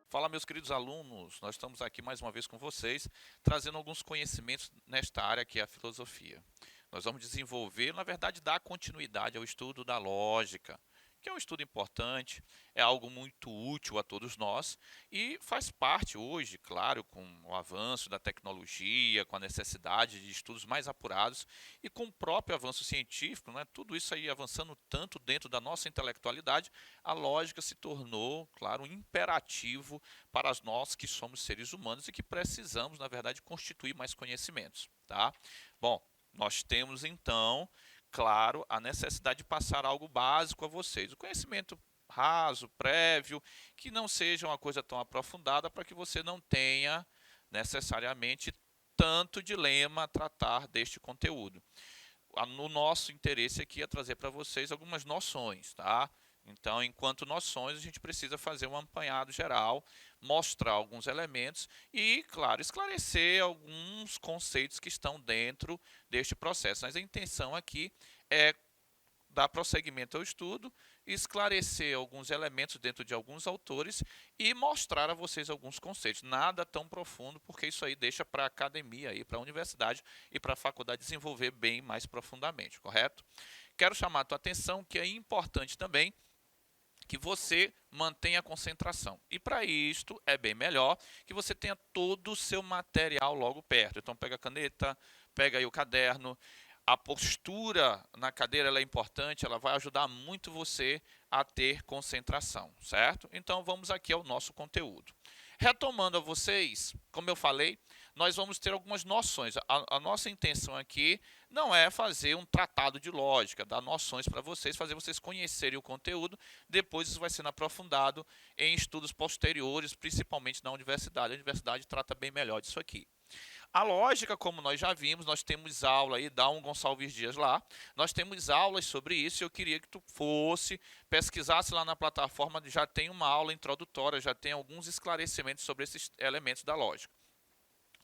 Fala, meus queridos alunos, nós estamos aqui mais uma vez com vocês, trazendo alguns conhecimentos nesta área que é a filosofia. Nós vamos desenvolver, na verdade, dar continuidade ao estudo da lógica, que é um estudo importante, é algo muito útil a todos nós e faz parte hoje, claro, com o avanço da tecnologia, com a necessidade de estudos mais apurados e com o próprio avanço científico, né, tudo isso aí avançando tanto dentro da nossa intelectualidade, a lógica se tornou, claro, um imperativo para nós que somos seres humanos e que precisamos, na verdade, constituir mais conhecimentos, tá? Bom, nós temos então, claro, a necessidade de passar algo básico a vocês. O conhecimento raso, prévio, que não seja uma coisa tão aprofundada para que você não tenha necessariamente tanto dilema a tratar deste conteúdo. No nosso interesse aqui é trazer para vocês algumas noções, tá? Então, enquanto noções, a gente precisa fazer um apanhado geral, mostrar alguns elementos e, claro, esclarecer alguns conceitos que estão dentro deste processo. Mas a intenção aqui é dar prosseguimento ao estudo, esclarecer alguns elementos dentro de alguns autores e mostrar a vocês alguns conceitos. Nada tão profundo, porque isso aí deixa para a academia, para a universidade e para a faculdade desenvolver bem mais profundamente, correto? Quero chamar a tua atenção que é importante também que você mantenha a concentração. E para isto é bem melhor que você tenha todo o seu material logo perto. Então pega a caneta, pega aí o caderno. A postura na cadeira ela é importante, ela vai ajudar muito você a ter concentração, certo? Então vamos aqui ao nosso conteúdo. Retomando a vocês, como eu falei, nós vamos ter algumas noções. A nossa intenção aqui não é fazer um tratado de lógica, dar noções para vocês, fazer vocês conhecerem o conteúdo, depois isso vai sendo aprofundado em estudos posteriores, principalmente na universidade. A universidade trata bem melhor disso aqui. A lógica, como nós já vimos, nós temos aula aí, dá um Gonçalves Dias lá, nós temos aulas sobre isso e eu queria que tu fosse, pesquisasse lá na plataforma, já tem uma aula introdutória, já tem alguns esclarecimentos sobre esses elementos da lógica.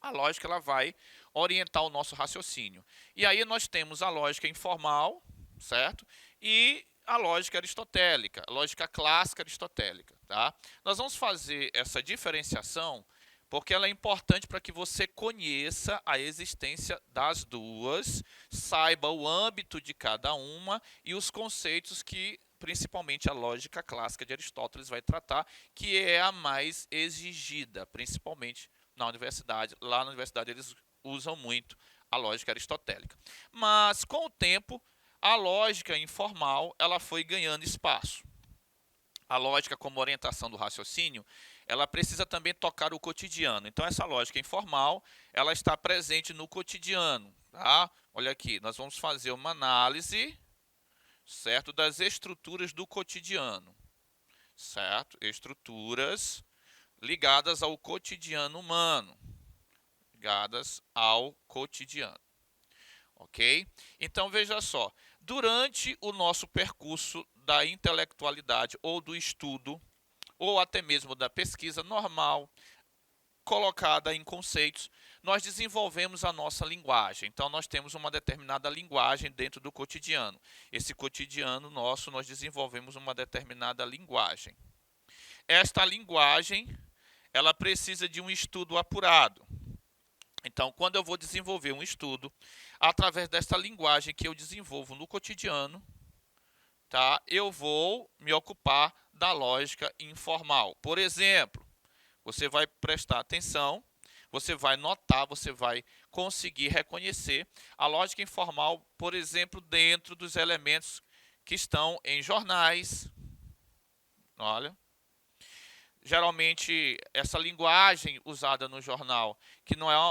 A lógica ela vai orientar o nosso raciocínio. E aí nós temos a lógica informal, certo? E a lógica aristotélica, a lógica clássica aristotélica, tá? Nós vamos fazer essa diferenciação porque ela é importante para que você conheça a existência das duas, saiba o âmbito de cada uma e os conceitos que principalmente a lógica clássica de Aristóteles vai tratar, que é a mais exigida, principalmente na universidade. Lá na universidade eles usam muito a lógica aristotélica. Mas com o tempo, a lógica informal ela foi ganhando espaço. A lógica como orientação do raciocínio, ela precisa também tocar o cotidiano. Então, essa lógica informal, ela está presente no cotidiano. Tá? Olha aqui, nós vamos fazer uma análise, certo, das estruturas do cotidiano. Certo? Estruturas ligadas ao cotidiano humano. Ligadas ao cotidiano. Ok? Então, veja só. Durante o nosso percurso da intelectualidade ou do estudo, ou até mesmo da pesquisa normal, colocada em conceitos, nós desenvolvemos a nossa linguagem. Então, nós temos uma determinada linguagem dentro do cotidiano. Esse cotidiano nosso, nós desenvolvemos uma determinada linguagem. Esta linguagem, ela precisa de um estudo apurado. Então, quando eu vou desenvolver um estudo, através desta linguagem que eu desenvolvo no cotidiano, tá, eu vou me ocupar da lógica informal. Por exemplo, você vai prestar atenção, você vai notar, você vai conseguir reconhecer a lógica informal, por exemplo, dentro dos elementos que estão em jornais. Olha. Geralmente, essa linguagem usada no jornal, que não é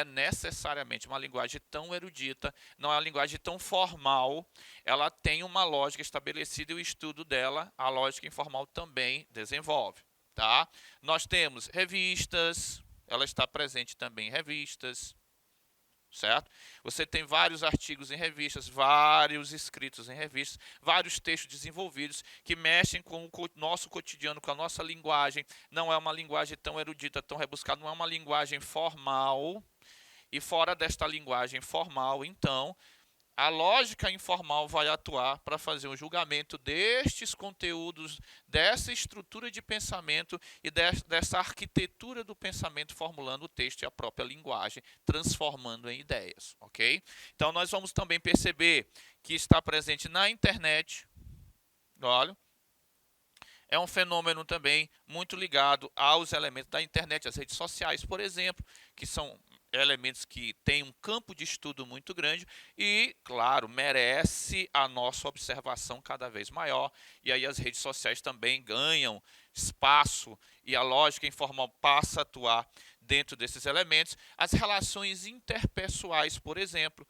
necessariamente uma linguagem tão erudita, não é uma linguagem tão formal, ela tem uma lógica estabelecida e o estudo dela, a lógica informal também desenvolve. Tá? Nós temos revistas, ela está presente também em revistas, certo? Você tem vários artigos em revistas, vários escritos em revistas, vários textos desenvolvidos que mexem com o nosso cotidiano, com a nossa linguagem. Não é uma linguagem tão erudita, tão rebuscada, não é uma linguagem formal. E fora desta linguagem formal, então, a lógica informal vai atuar para fazer um julgamento destes conteúdos, dessa estrutura de pensamento e dessa arquitetura do pensamento, formulando o texto e a própria linguagem, transformando em ideias, ok? Então, nós vamos também perceber que está presente na internet, olha, é um fenômeno também muito ligado aos elementos da internet, as redes sociais, por exemplo, que são elementos que têm um campo de estudo muito grande e, claro, merece a nossa observação cada vez maior. E aí as redes sociais também ganham espaço e a lógica informal passa a atuar dentro desses elementos. As relações interpessoais, por exemplo,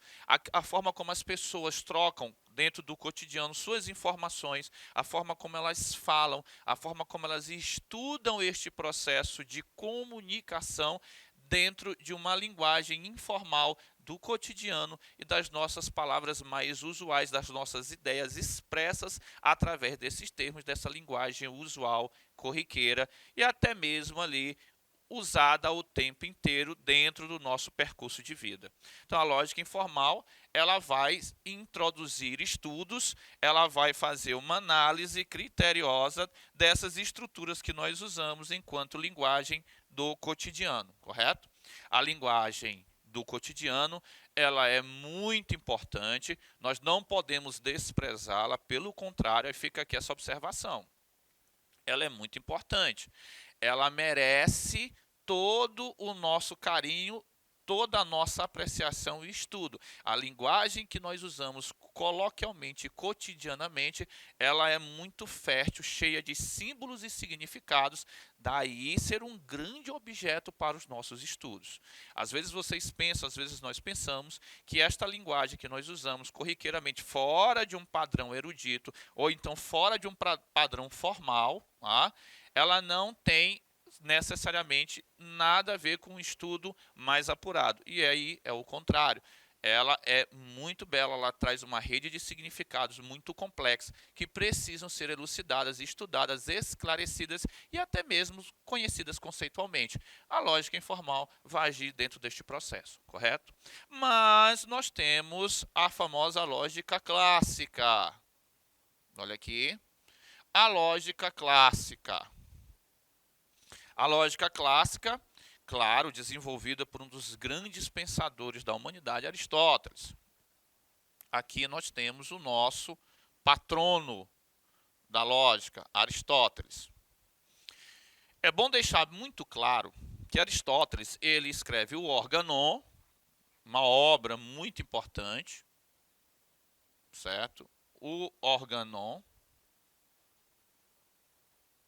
a forma como as pessoas trocam dentro do cotidiano suas informações, a forma como elas falam, a forma como elas estudam este processo de comunicação dentro de uma linguagem informal do cotidiano e das nossas palavras mais usuais, das nossas ideias expressas através desses termos, dessa linguagem usual, corriqueira e até mesmo ali usada o tempo inteiro dentro do nosso percurso de vida. Então, a lógica informal, ela vai introduzir estudos, ela vai fazer uma análise criteriosa dessas estruturas que nós usamos enquanto linguagem do cotidiano, correto? A linguagem do cotidiano, ela é muito importante, nós não podemos desprezá-la, pelo contrário, fica aqui essa observação. Ela é muito importante. Ela merece todo o nosso carinho, toda a nossa apreciação e estudo. A linguagem que nós usamos coloquialmente, cotidianamente, ela é muito fértil, cheia de símbolos e significados, daí ser um grande objeto para os nossos estudos. Às vezes vocês pensam, às vezes nós pensamos que esta linguagem que nós usamos corriqueiramente fora de um padrão erudito, ou então fora de um padrão formal, tá? Ela não tem necessariamente nada a ver com um estudo mais apurado. E aí é o contrário. Ela é muito bela, ela traz uma rede de significados muito complexa que precisam ser elucidadas, estudadas, esclarecidas e até mesmo conhecidas conceitualmente. A lógica informal vai agir dentro deste processo, correto? Mas nós temos a famosa lógica clássica. Olha aqui. A lógica clássica. A lógica clássica, claro, desenvolvida por um dos grandes pensadores da humanidade, Aristóteles. Aqui nós temos o nosso patrono da lógica, Aristóteles. É bom deixar muito claro que Aristóteles ele escreve o Organon, uma obra muito importante, certo? O Organon,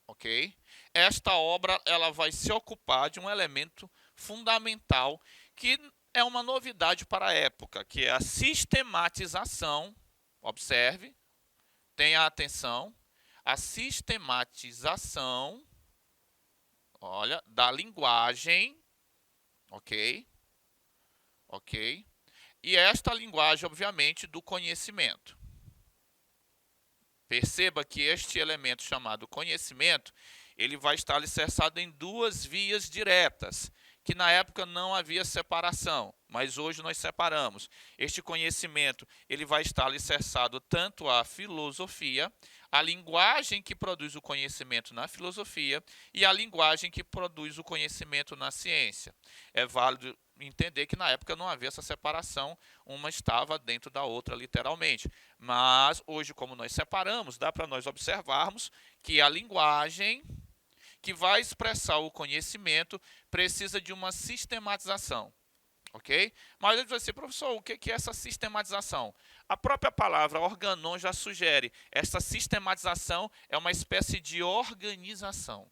ok? Esta obra ela vai se ocupar de um elemento fundamental que é uma novidade para a época, que é a sistematização. Observe, tenha atenção, a sistematização, olha, da linguagem, ok? Ok? E esta linguagem, obviamente, do conhecimento. Perceba que este elemento chamado conhecimento, ele vai estar alicerçado em duas vias diretas, que na época não havia separação, mas hoje nós separamos. Este conhecimento, ele vai estar alicerçado tanto à filosofia, a linguagem que produz o conhecimento na filosofia e a linguagem que produz o conhecimento na ciência. É válido entender que na época não havia essa separação, uma estava dentro da outra literalmente. Mas hoje, como nós separamos, dá para nós observarmos que a linguagem que vai expressar o conhecimento precisa de uma sistematização, ok? Mas ele vai dizer, professor, o que é essa sistematização? A própria palavra organon já sugere, essa sistematização é uma espécie de organização.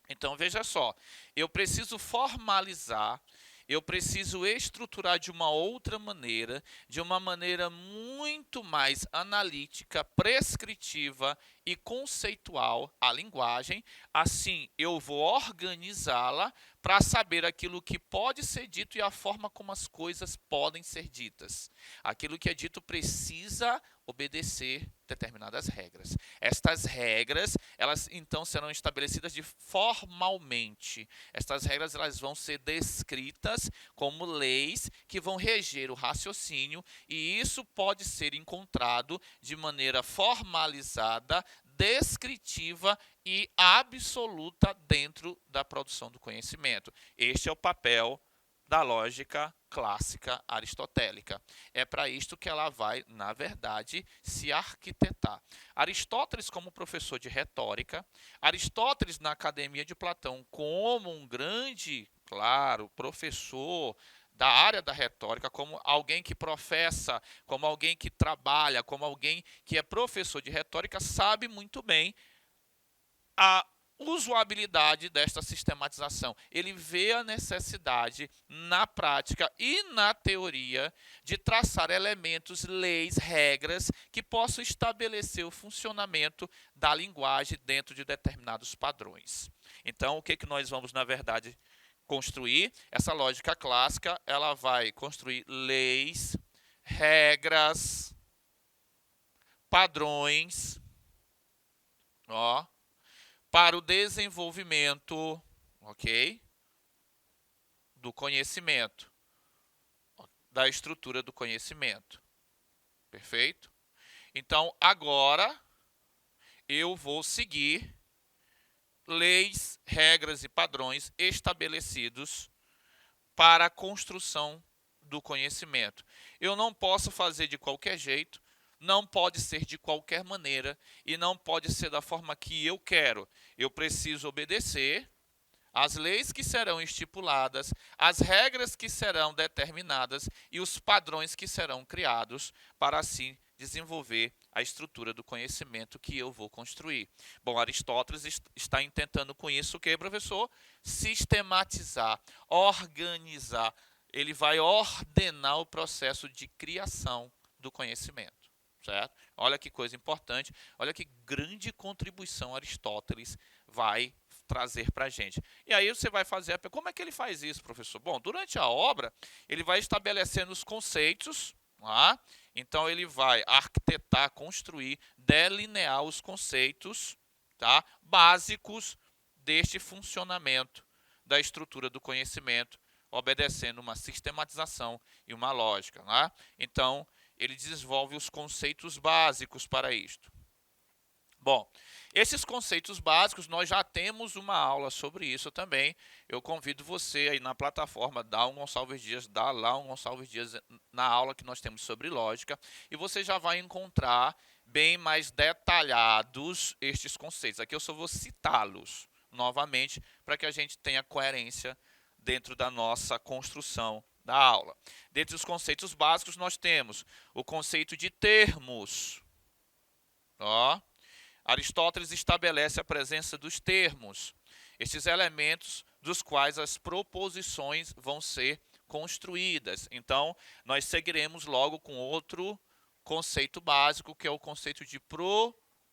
Então, veja só, eu preciso formalizar, eu preciso estruturar de uma outra maneira, de uma maneira muito mais analítica, prescritiva e conceitual a linguagem. Assim, eu vou organizá-la para saber aquilo que pode ser dito e a forma como as coisas podem ser ditas. Aquilo que é dito precisa obedecer determinadas regras. Estas regras, elas então serão estabelecidas formalmente. Estas regras elas vão ser descritas como leis que vão reger o raciocínio, e isso pode ser encontrado de maneira formalizada, descritiva e absoluta dentro da produção do conhecimento. Este é o papel da lógica clássica aristotélica. É para isto que ela vai, na verdade, se arquitetar. Aristóteles como professor de retórica, Aristóteles na Academia de Platão como um grande, claro, professor da área da retórica, como alguém que professa, como alguém que trabalha, como alguém que é professor de retórica, sabe muito bem a usabilidade desta sistematização. Ele vê a necessidade na prática e na teoria de traçar elementos, leis, regras que possam estabelecer o funcionamento da linguagem dentro de determinados padrões. Então, o que nós vamos, na verdade, construir? Essa lógica clássica, ela vai construir leis, regras, padrões, ó, para o desenvolvimento, ok, do conhecimento, da estrutura do conhecimento. Perfeito? Então, agora eu vou seguir leis, regras e padrões estabelecidos para a construção do conhecimento. Eu não posso fazer de qualquer jeito, não pode ser de qualquer maneira e não pode ser da forma que eu quero. Eu preciso obedecer às leis que serão estipuladas, às regras que serão determinadas e os padrões que serão criados para assim desenvolver a estrutura do conhecimento que eu vou construir. Bom, Aristóteles está intentando com isso o que, professor? Sistematizar, organizar. Ele vai ordenar o processo de criação do conhecimento. Certo? Olha que coisa importante, olha que grande contribuição Aristóteles vai trazer para a gente. E aí você vai fazer a pergunta, como é que ele faz isso, professor? Bom, durante a obra, ele vai estabelecendo os conceitos, tá? Então ele vai arquitetar, construir, delinear os conceitos, tá? Básicos deste funcionamento da estrutura do conhecimento, obedecendo uma sistematização e uma lógica. Tá? Então, ele desenvolve os conceitos básicos para isto. Bom, esses conceitos básicos, nós já temos uma aula sobre isso também. Eu convido você aí na plataforma Dá um Gonçalves Dias, dá lá um Gonçalves Dias na aula que nós temos sobre lógica, e você já vai encontrar bem mais detalhados estes conceitos. Aqui eu só vou citá-los novamente para que a gente tenha coerência dentro da nossa construção da aula. Dentre os conceitos básicos, nós temos o conceito de termos. Ó, Aristóteles estabelece a presença dos termos, estes elementos dos quais as proposições vão ser construídas. Então, nós seguiremos logo com outro conceito básico, que é o conceito de proposição.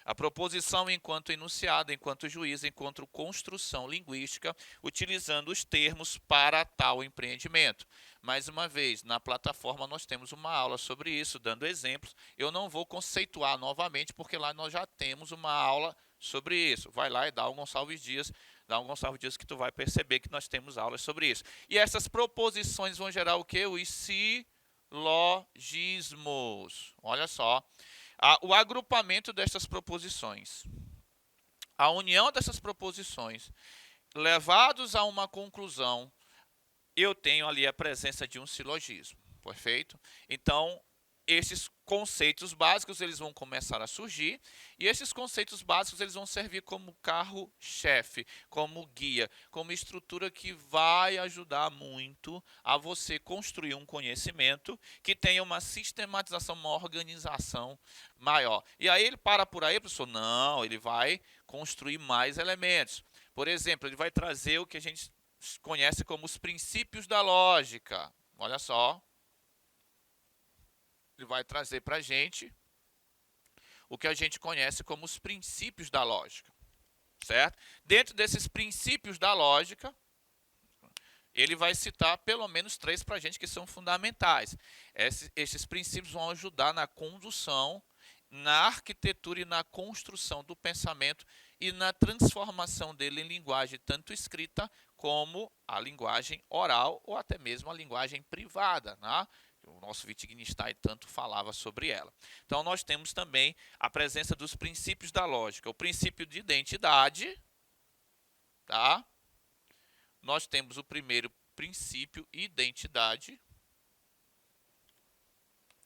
A proposição enquanto enunciado, enquanto juízo, enquanto construção linguística, utilizando os termos para tal empreendimento. Mais uma vez, na plataforma nós temos uma aula sobre isso, dando exemplos. Eu não vou conceituar novamente, porque lá nós já temos uma aula sobre isso. Vai lá e dá um Gonçalves Dias que tu vai perceber que nós temos aulas sobre isso. E essas proposições vão gerar o quê? Os silogismos. Olha só. O agrupamento destas proposições, a união dessas proposições, levados a uma conclusão, eu tenho ali a presença de um silogismo, perfeito? Então, esses conceitos básicos eles vão começar a surgir, e esses conceitos básicos eles vão servir como carro-chefe, como guia, como estrutura que vai ajudar muito a você construir um conhecimento que tenha uma sistematização, uma organização maior. E aí ele para por aí, professor? Não, ele vai construir mais elementos. Por exemplo, ele vai trazer o que a gente conhece como os princípios da lógica. Olha só. Ele vai trazer para a gente o que a gente conhece como os princípios da lógica. certo? Dentro desses princípios da lógica, ele vai citar pelo menos 3 para a gente que são fundamentais. Esses princípios vão ajudar na condução, na arquitetura e na construção do pensamento e na transformação dele em linguagem tanto escrita como a linguagem oral ou até mesmo a linguagem privada, né? O nosso Wittgenstein tanto falava sobre ela. Então, nós temos também a presença dos princípios da lógica. O princípio de identidade, tá? Nós temos o primeiro princípio, identidade,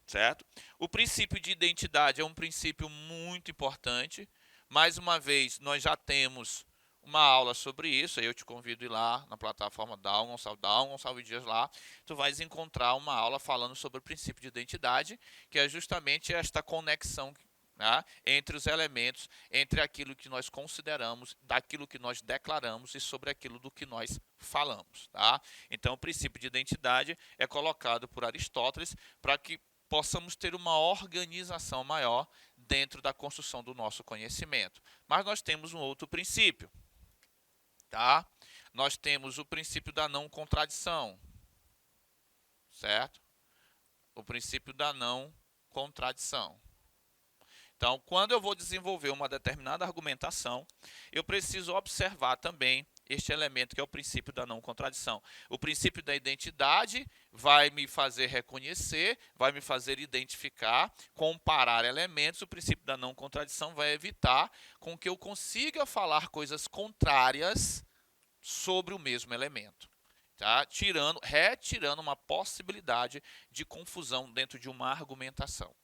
certo? O princípio de identidade é um princípio muito importante. Mais uma vez, nós já temos uma aula sobre isso, aí eu te convido a ir lá na plataforma Dá um Gonçalves Dias lá, tu vais encontrar uma aula falando sobre o princípio de identidade, que é justamente esta conexão, né, entre os elementos, entre aquilo que nós consideramos, daquilo que nós declaramos e sobre aquilo do que nós falamos. Tá? Então, o princípio de identidade é colocado por Aristóteles para que possamos ter uma organização maior dentro da construção do nosso conhecimento. Mas nós temos um outro princípio. Tá? Nós temos o princípio da não contradição, certo? O princípio da não contradição. Então, quando eu vou desenvolver uma determinada argumentação, eu preciso observar também este elemento que é o princípio da não contradição. O princípio da identidade vai me fazer reconhecer, vai me fazer identificar, comparar elementos. O princípio da não contradição vai evitar com que eu consiga falar coisas contrárias sobre o mesmo elemento. Tá? Retirando uma possibilidade de confusão dentro de uma argumentação.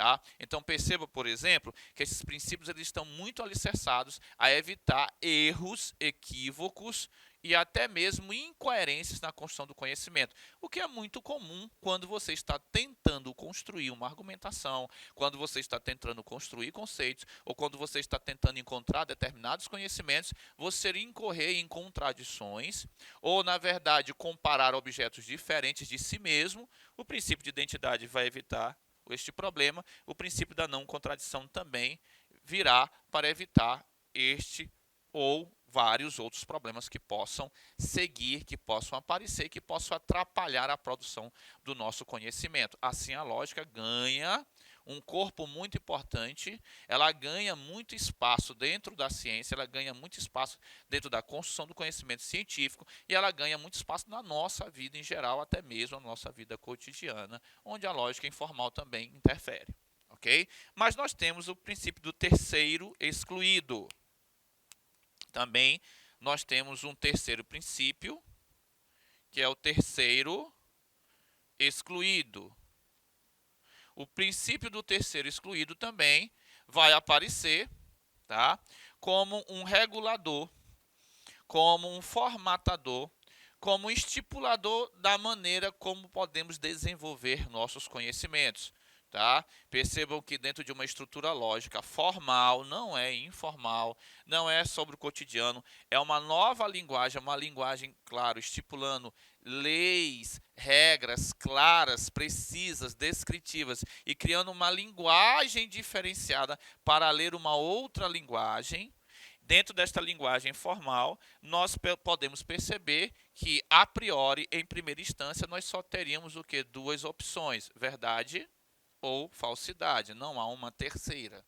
Tá? Então perceba, por exemplo, que esses princípios eles estão muito alicerçados a evitar erros, equívocos e até mesmo incoerências na construção do conhecimento, o que é muito comum quando você está tentando construir uma argumentação, quando você está tentando construir conceitos ou quando você está tentando encontrar determinados conhecimentos, você incorrer em contradições ou, na verdade, comparar objetos diferentes de si mesmo. O princípio de identidade vai evitar este problema. O princípio da não contradição também virá para evitar este ou vários outros problemas que possam seguir, que possam aparecer, que possam atrapalhar a produção do nosso conhecimento. Assim, a lógica ganha um corpo muito importante, ela ganha muito espaço dentro da ciência, ela ganha muito espaço dentro da construção do conhecimento científico e ela ganha muito espaço na nossa vida em geral, até mesmo na nossa vida cotidiana, onde a lógica informal também interfere. Ok? Mas nós temos o princípio do terceiro excluído. Também nós temos um terceiro princípio, que é o terceiro excluído. O princípio do terceiro excluído também vai aparecer, tá, como um regulador, como um formatador, como um estipulador da maneira como podemos desenvolver nossos conhecimentos. Tá? Percebam que dentro de uma estrutura lógica formal, não é informal, não é sobre o cotidiano, é uma nova linguagem, uma linguagem, claro, estipulando leis, regras claras, precisas, descritivas e criando uma linguagem diferenciada para ler uma outra linguagem. Dentro desta linguagem formal, nós podemos perceber que, a priori, em primeira instância, nós só teríamos o quê? Duas opções, verdade ou falsidade, não há uma terceira.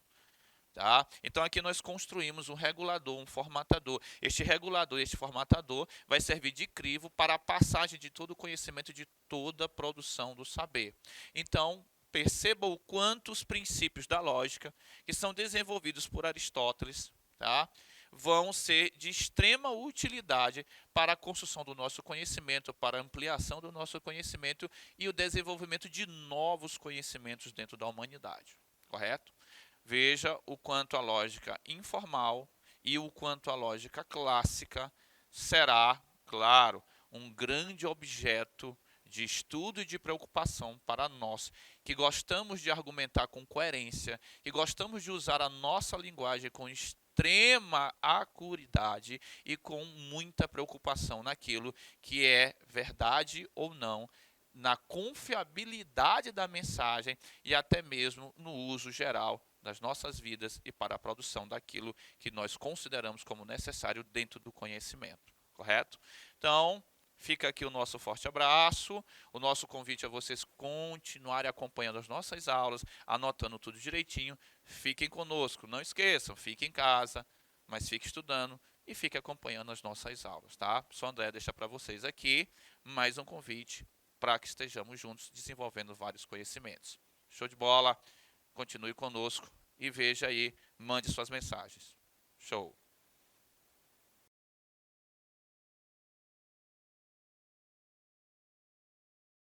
Tá? Então aqui nós construímos um regulador, um formatador. Este regulador, este formatador vai servir de crivo para a passagem de todo o conhecimento, de toda a produção do saber. Então perceba o quanto os princípios da lógica, que são desenvolvidos por Aristóteles, tá, vão ser de extrema utilidade para a construção do nosso conhecimento, para a ampliação do nosso conhecimento e o desenvolvimento de novos conhecimentos dentro da humanidade. Correto? Veja o quanto a lógica informal e o quanto a lógica clássica será, claro, um grande objeto de estudo e de preocupação para nós, que gostamos de argumentar com coerência, que gostamos de usar a nossa linguagem com extrema acuidade e com muita preocupação naquilo que é verdade ou não, na confiabilidade da mensagem e até mesmo no uso geral das nossas vidas e para a produção daquilo que nós consideramos como necessário dentro do conhecimento, correto? Então, fica aqui o nosso forte abraço, o nosso convite a vocês continuarem acompanhando as nossas aulas, anotando tudo direitinho. Fiquem conosco, não esqueçam, fiquem em casa, mas fiquem estudando e fiquem acompanhando as nossas aulas, tá? Só André deixa para vocês aqui mais um convite para que estejamos juntos desenvolvendo vários conhecimentos. Show de bola? Continue conosco e veja aí, mande suas mensagens. Show!